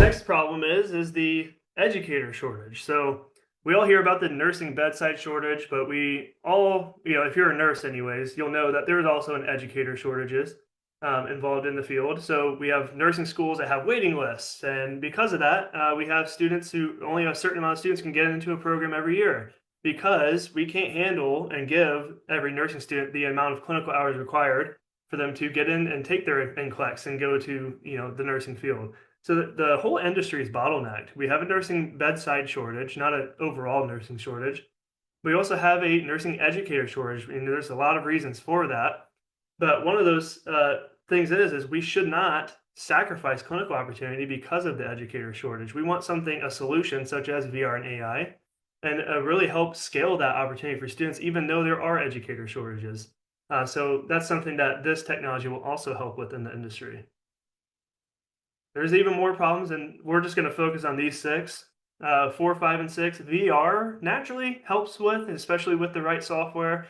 next problem is the educator shortage. So we all hear about the nursing bedside shortage, but we all, if you're a nurse anyways, you'll know that there's also an educator shortages involved in the field. So we have nursing schools that have waiting lists. And because of that, we have students who only a certain amount of students can get into a program every year because we can't handle and give every nursing student the amount of clinical hours required for them to get in and take their NCLEX and go to, the nursing field. So the whole industry is bottlenecked. We have a nursing bedside shortage, not an overall nursing shortage. We also have a nursing educator shortage, and there's a lot of reasons for that. But one of those things is we should not sacrifice clinical opportunity because of the educator shortage. We want a solution such as VR and AI, and really help scale that opportunity for students, even though there are educator shortages. So that's something that this technology will also help with in the industry. There's even more problems, and we're just going to focus on these six. 4, 5, and 6. VR naturally helps with, especially with the right software.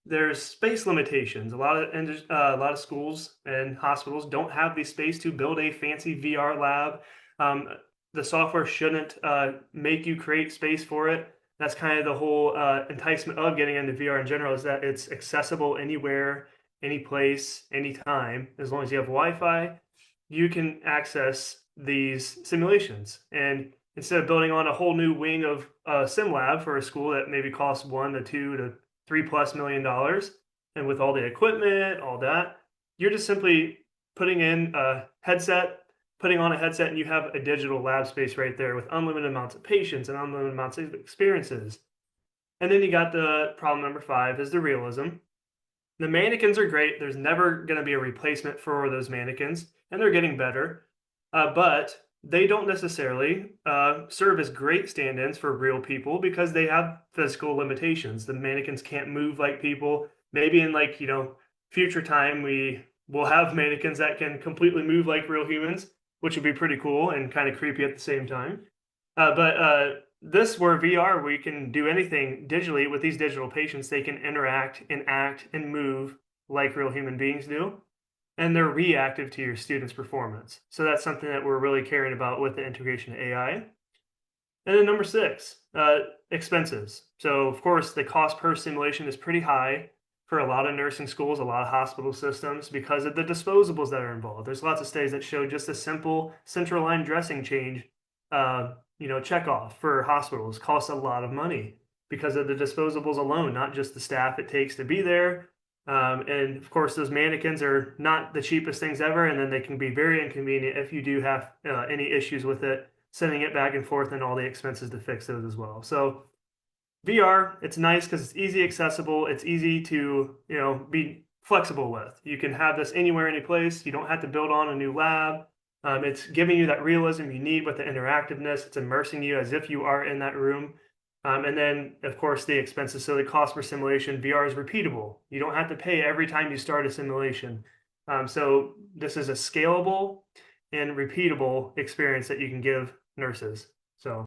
There's space limitations. A lot of schools and hospitals don't have the space to build a fancy VR lab. The software shouldn't make you create space for it. That's kind of the whole enticement of getting into VR in general, is that it's accessible anywhere, any place, anytime. As long as you have Wi-Fi, you can access these simulations. And instead of building on a whole new wing of sim lab for a school that maybe costs $1 to $2 to $3+ million, and with all the equipment, all that, you're just simply putting on a headset, and you have a digital lab space right there with unlimited amounts of patients and unlimited amounts of experiences. And then you got the problem number 5 is the realism. The mannequins are great. There's never going to be a replacement for those mannequins, and they're getting better. But they don't necessarily serve as great stand-ins for real people because they have physical limitations. The mannequins can't move like people. Maybe in future time, we will have mannequins that can completely move like real humans, which would be pretty cool and kind of creepy at the same time. But this where VR, we can do anything digitally with these digital patients. They can interact and act and move like real human beings do, and they're reactive to your students' performance. So that's something that we're really caring about with the integration of AI. And then number 6, expenses. So of course, the cost per simulation is pretty high for a lot of nursing schools, a lot of hospital systems, because of the disposables that are involved. There's lots of studies that show just a simple central line dressing change, check off for hospitals costs a lot of money because of the disposables alone, not just the staff it takes to be there. And of course, those mannequins are not the cheapest things ever, and then they can be very inconvenient if you do have any issues with it, sending it back and forth and all the expenses to fix those as well. So VR, it's nice because it's easy accessible. It's easy to be flexible with. You can have this anywhere, any place. You don't have to build on a new lab. It's giving you that realism you need with the interactiveness. It's immersing you as if you are in that room. And then, of course, the expenses. So the cost per simulation, VR is repeatable. You don't have to pay every time you start a simulation. So this is a scalable and repeatable experience that you can give nurses. So.